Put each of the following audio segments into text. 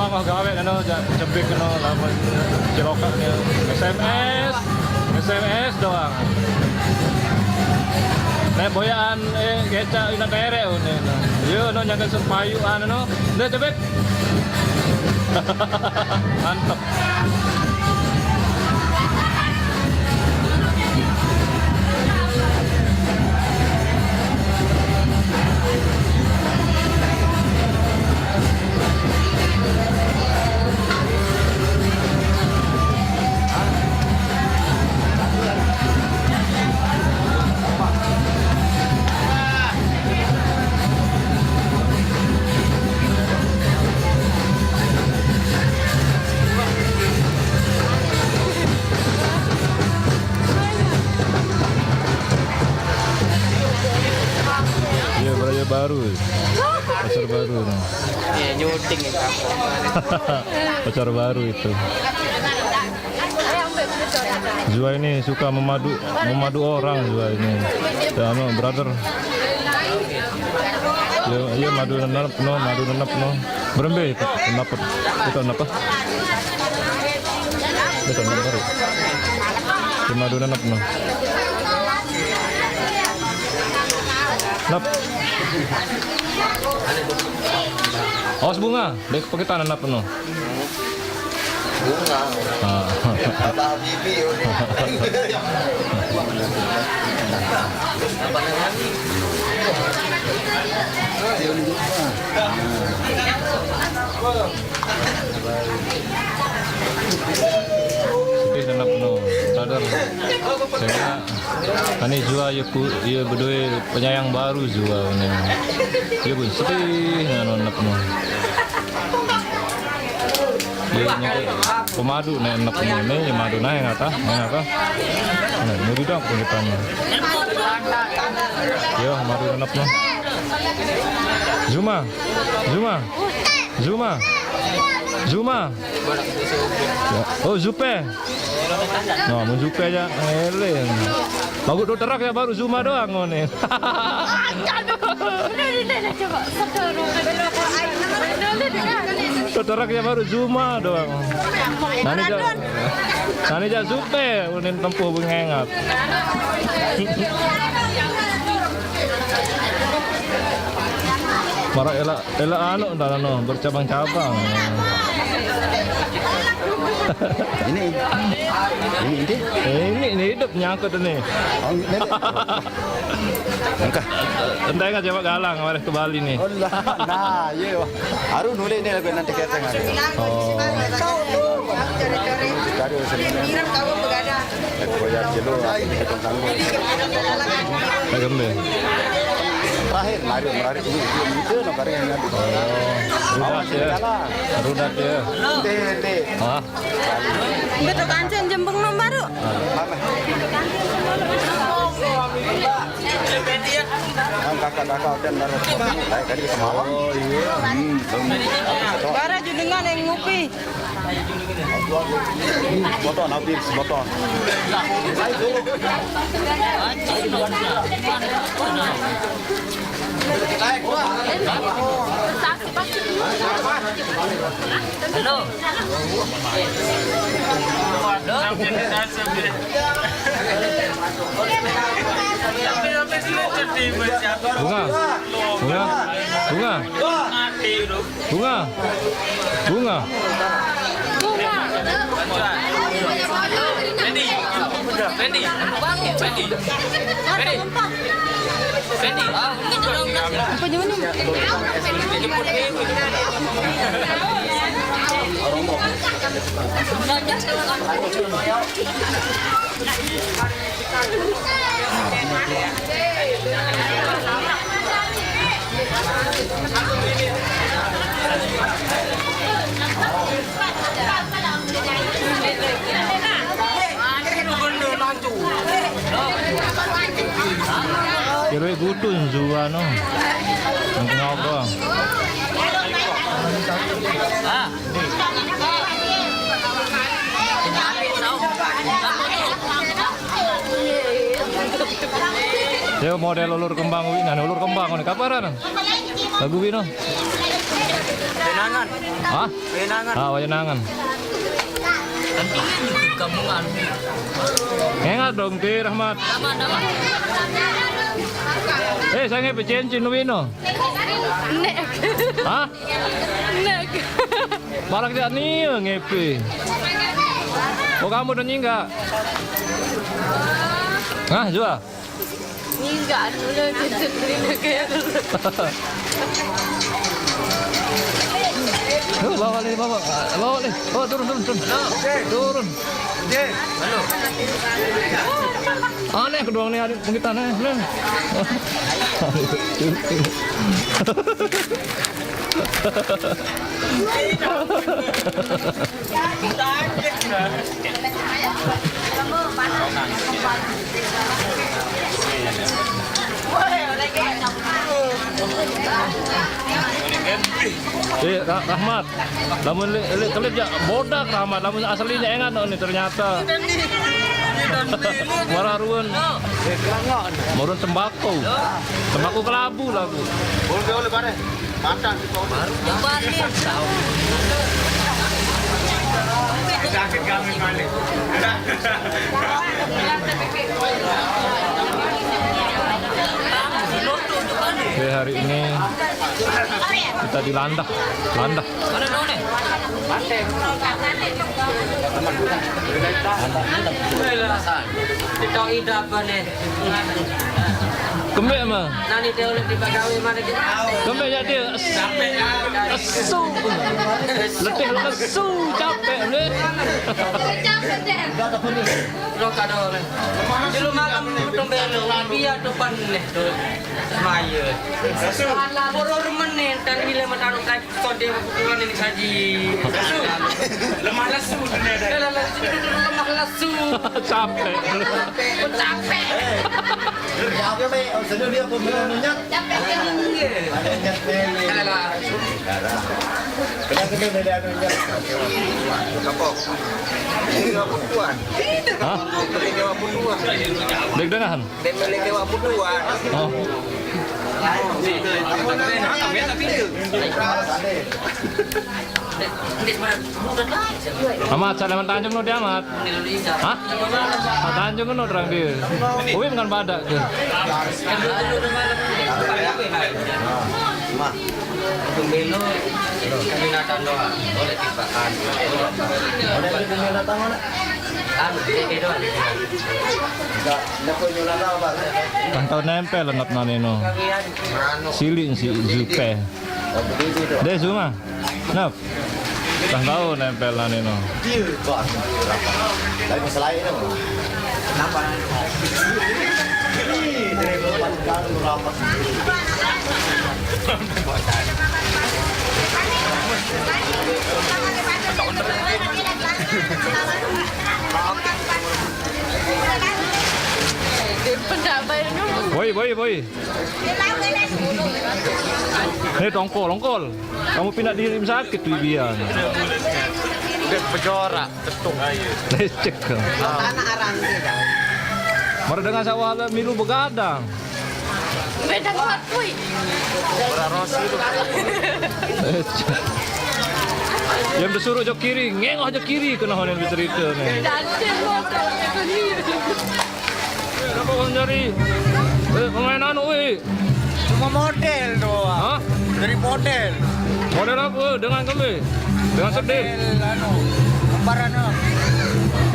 doang oh gawe ano jebik ano lamun cilokaknya SMS doang. Nek boyaan geca ina tere une. Yo no nyaga sepayu ano. Udah jebik. Mantap. Baru, pacar baru. Iya nyuting itu. Pacar baru itu. Zua ini suka memadu orang Zua ini. Dan brother. Ya madu nanap no. Berembe kenapa? Itu apa? Itu baru. Ya madu nanap no. Nap. Awas bunga, dek pakai tanah apa no? Bunga. Abah bibi. Sepi tanah no, sadar. Saya ini Zua ya berdua penyayang baru Zua ini. Ya pun sepi nganonap no. Ya pemadu nih enak ini ya madu naik ngata. Nah, ini tidak pengitannya. Ya madu enak no. Zuma. Ya. Oh Zupe. Nah, mau Zupe aja ngeleng. Bagus tuh terak ya baru Zuma doang ngone. Tuh terak ya baru Zuma doang. Nani aja Zupe unin tempuh bengengat. Marah ela anu no bercabang-cabang. Ini hidup nyangkut ini. Angka. Entah nggak coba galang kemarin ke Bali nih. Nah, iya. Aru nulis ini lagu nanti kita nggak. Oh. Cari sebenarnya. Koyak kilo. Agam deh. Terakhir, mari ini itu no karya yang ada. Rudat ya. Deh. Hah? Betul kancen jembeng no baru. Mama. Kakak dan baru tadi semalam. Oh iya. Bara dengan yang ngopi. Motor nabi motor. Halo. Bunga. Fendi. Apa nyonya? Kira gutun Zua no. Nanti ngobrol. Ya model ulur kembang wina, ulur kembang ini kaparan? Lagu wino. Benangan. Hah? Benangan. Ah, wajanangan. Kantingnya juga gabungan. Ingat dong, Ti Rahmat. Nama. Saya ngepe cincin Wino. Nek. Hah? Nek. Malah tidak nih ngepe. Oh, kamu udah nyingga? Hah, Jua? Enggak dulu dulu kayak dulu. Bawa nih, bawa nih. Oh, turun. Turun. Halo. Aneh kedua nih adik kita nih. Rahmat, lamun kelip ya bodak Rahmat, lamun aslinya enggak nih ternyata. Mararuan, murun tembakau kelabu lagu. Boleh bare. Matang. Jabatin. Sakit kami balik. Oke, hari ini kita di Landak. Mana dong nih? Kita ida apa nih? Kembali mah. Nani dia oleh dibagawi mana kita? Kembali jadi lesu. Letih lesu capek nih. Roka dong. Dulu malam betul belo, biar depan nih. Maya. Horor menen dan bila matanu kai kode bukan ini kaji. Lemah lesu. Lemah lesu. Capek. Capek. Ya oke, Be. Sudah dia pemilihannya. Capek. Ada nyat meli. Kena beda anunya. Kapok. Ini enggak putuan. Hah? Ini enggak putuan. Dek dengahan. Dan meli enggak putuan. Oh. Amat, Salaman Tanjung no dia amat. Hah? Tanjung no terang dia. Uwi bukan badak ke. Untuk belo keminatan doang. Boleh tipakan. Ada keminatan mana? Ini doang. Enggak punya nyulang apa, Pak? Kantau nempel lenap nanino. Silin si Zupe. Oh, begitu itu. Deh Zuma. Nap. Kantau nempel nanino. Kok dari masalah ini, kenapa? Ini dari depan kan rapat. Pendapat Boy. Hei tongkol. Kamu pindah di rim sakit tuh Bian. Udah pejora, tetung aja. Lecek. anak arang tidak. Mari dengan sawah milu begadang. Beda banget, kuy. Berarosi itu. Lecek. Yang disuruh jok kiri, ngengoh jok kiri kena honen bercerita nih. Dancing motor sendiri. Kenapa kau nyari? Pemain anu, Cuma model doang. Hah? Dari model. Model apa? Dengan kami? Dengan sedih? Anu. Kembaran no.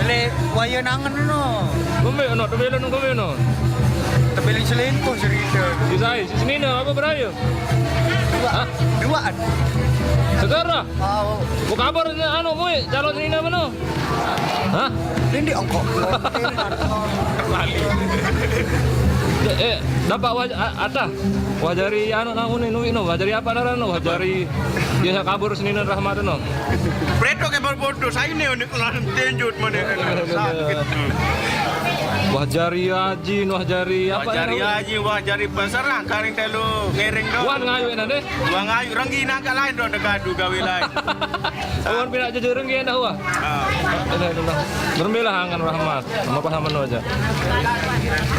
Beli wayanangan no. Kami, tebelan kami, Tebeli selingkuh cerita. Si saya, si sini apa beraya? Hah? Duaan. Segera? Oh, Kau kabar anu, boy, calon sini mana? Hah? ini ongkok. Dapat ada wajari anu nanguni nuwi no wajari apa narano wajari dia kabur Senin Rahmat no. Preto ke berbodoh, saya ini unik langsung tenjut mana. Wajari haji no wajari apa? Wajari aja, wajari pasarah, karing telu ngereng dong. Wan ngayu nade. Wang ayu, ranggi nangka lain dong, degadu gawe lain. Wan pindah jujur renggi dah wah. Bermila hangan Rahmat, sama pahaman aja.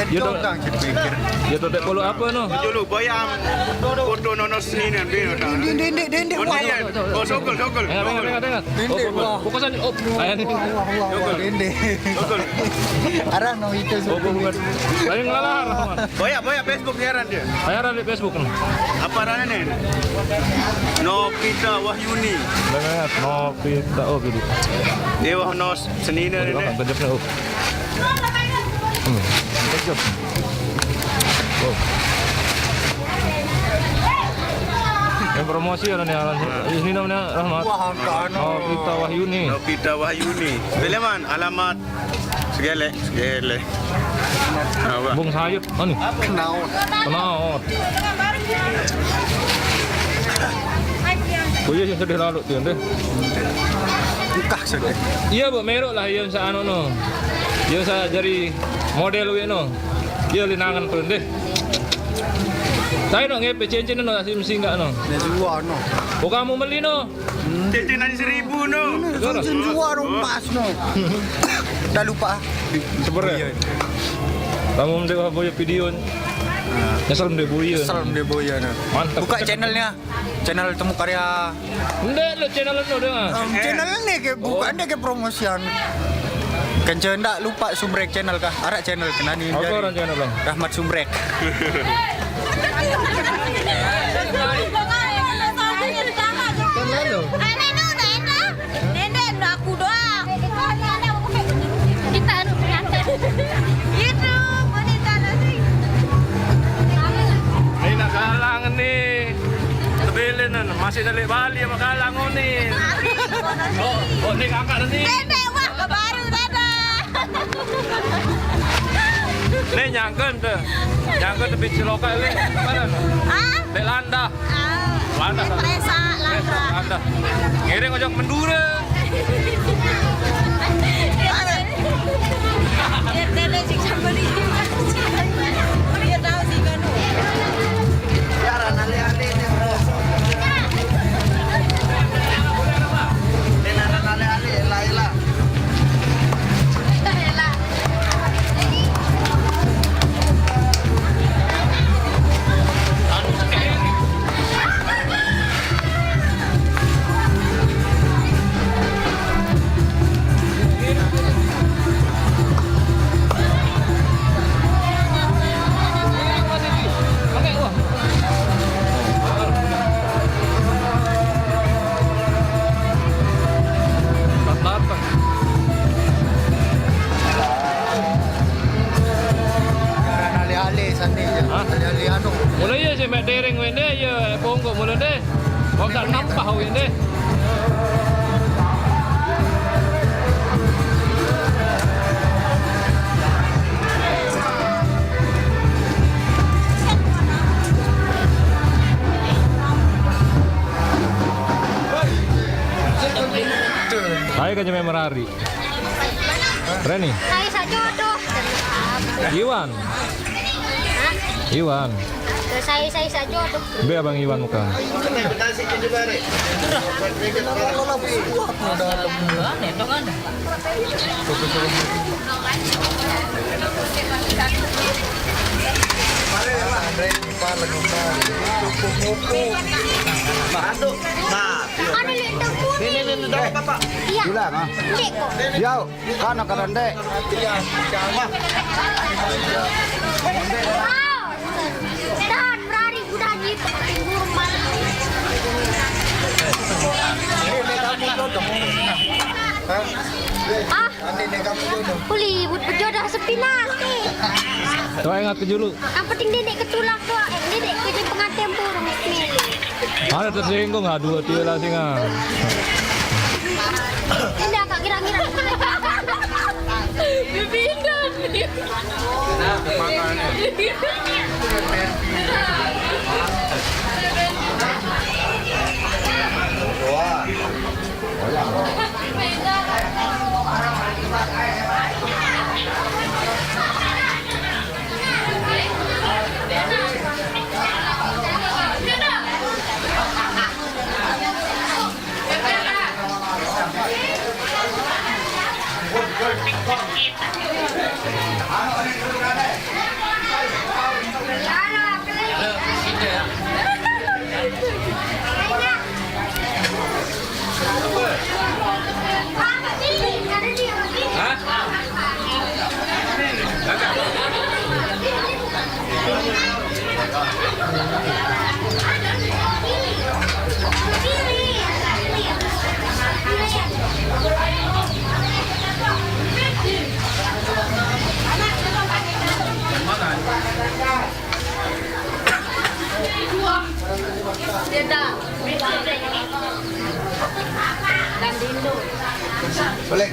Ya tu ya tu tak perlu apa no. Dulu bayam foto nono sini dan dia. Dendek wah. Oh sokol. Tengok. Oh, fokusan. Oh, ayan. Dendek. Arang no itu. Oh, bukan. Lain ngelalar. Bayam Facebook nyaran dia. Bayaran di Facebook no. Apa rana nih? Nopita Wahyuni. Banget, no pita oh gitu. Dewa nos senina Ini nih. gede oh. Kejap. Oh. Yang promosi ada nih Alan. Ini namanya Rahmat. Wah, kan. Oh, Pita Wahyuni. Nopita Wahyuni. Beleman alamat segele. Apa? Bung sayup. Oh nih. Kenal. Kenal. Oh iya yang sedih lalu tuh deh. Buka sudah. Iya bu merok lah yang sa anu no. Yang sa jadi model we no. Iya linangan tuh deh. Saya no ngepe cincin no mesti enggak no. Jual no. Oh kamu beli no. Cincin nanti 1.000 no. Cincin jual no pas no. Dah lupa. Sebenarnya. Kamu mendewa boya video. Nyesel deh boya. Salam deh boya no. Mantap. Buka channelnya. Channel Temu Karya. Enggak lo channel no dengar. Channel ni ke bukan dia ke promosian. Kencen tak lupa Sumbrek channel kah? Arak channel kena ni. Apa orang channel bang? Rahmat Sumbrek. Ini nak galang nih. Tebilin masih dari Bali sama galang nih. Oh nih kakak nih. Nih nyangkut tuh. Nyangkut tepi Ciloka ini. Mana? Dek Landa. Landa. Ngiring ojok Mendura. Mulai ya sih mek dereng wene ya ponggo mulai deh. Kok tak nampak wene. Saya kan cuma merari. Reni. Saya sajodoh. Iwan. Iwan. Saya sajodoh. Be abang Iwan muka. Ano lintang po? Ini dapat Bapak. Iya. Bilang ah. Hindi ko. Yau, kana karande. Wow. Dan berari udah gitu. Burung malam. Ah, Hollywood berjodoh sepi nanti. Coba ingat ke dulu. Yang penting dedek ketulak doang. Dedek kerja pengantin burung milih. Ada tersinggung nggak dua tiga lah sih nggak. Tidak kak kira-kira. Bibindan. Balik.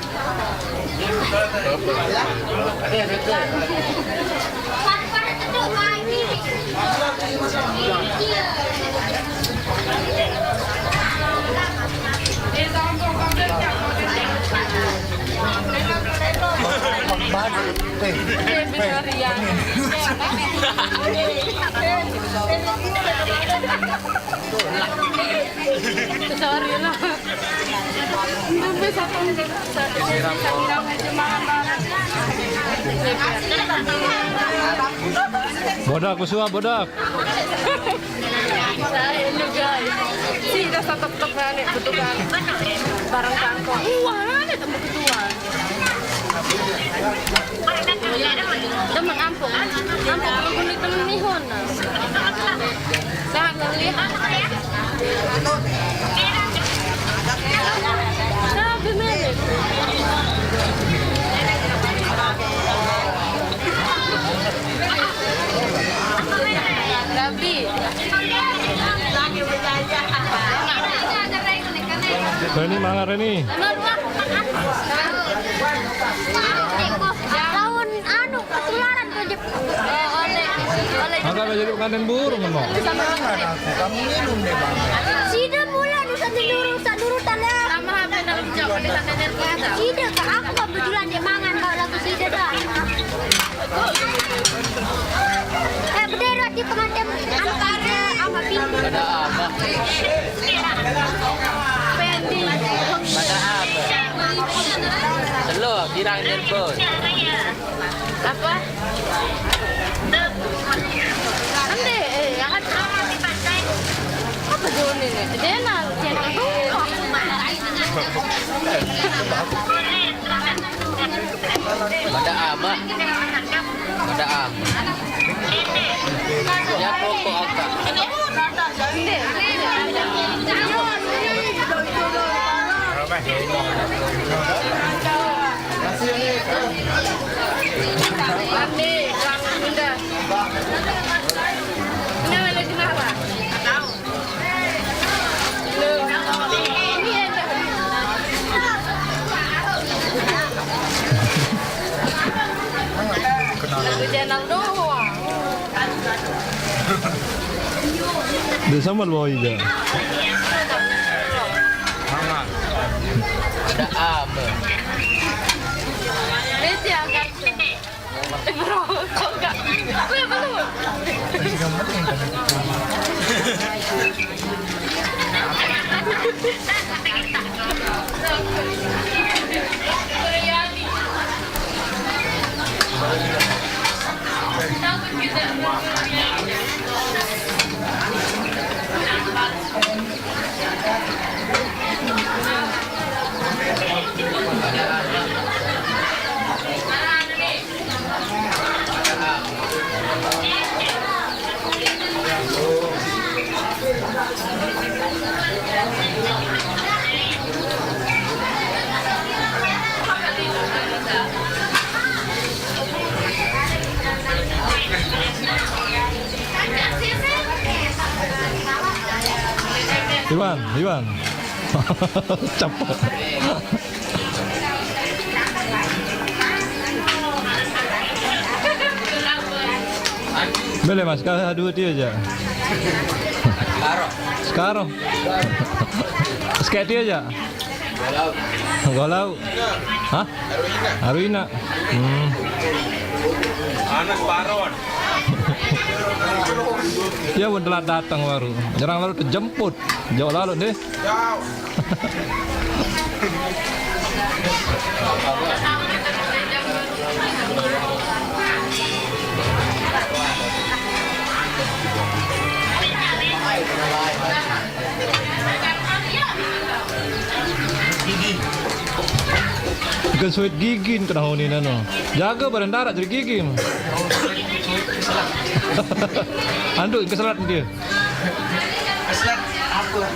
Sorry lah. Sampai satu Bodak kusua bodak. saya juga. Sih dah satu balik betulan. Barang kangkong. Wah, ada temu ketua. Demang ampung. Ampung kulit temen nihon. Sangat ngelihat. Nah, bener. Tapi Reni mana Reni? lawan anu ketularan ke Agak jadi kangen burung kan mau. Kamu minum deh bang. Sida mula nusa nurutan ya. Sama HP dalam jam ini santai kuasa. Sida kak aku kebetulan dia mangan kalau lagu sida dah. Bendera di pengantin anu kada ama pintu. Ada apa? Pendi. Ada apa? Selo, girang telepon. Apa? Ande, jangan apa dulu nih? Dia nak channel tu. Ada apa? Ada apa? Ya pokok apa? Ande. Ande, langsung bunda. Ini ada kenapa? Tahu. Ini ada. Lagu channel doang. Dia sama bawa ida. Ada apa? Beti akan. Bro, kok enggak? Aku ya belum. Iwan. Capek. Boleh mas, kau dua dia aja. Sekarang. Sekali dia aja. Galau. Hah? Arwina. Anak Baron. Ya udah datang baru. Jarang lalu terjemput. Jauh lalu deh. Jauh. Ikan suit gigi ke tahun ini no. Jaga badan darat jadi gigi. Anduk keselat dia. Keselat apa?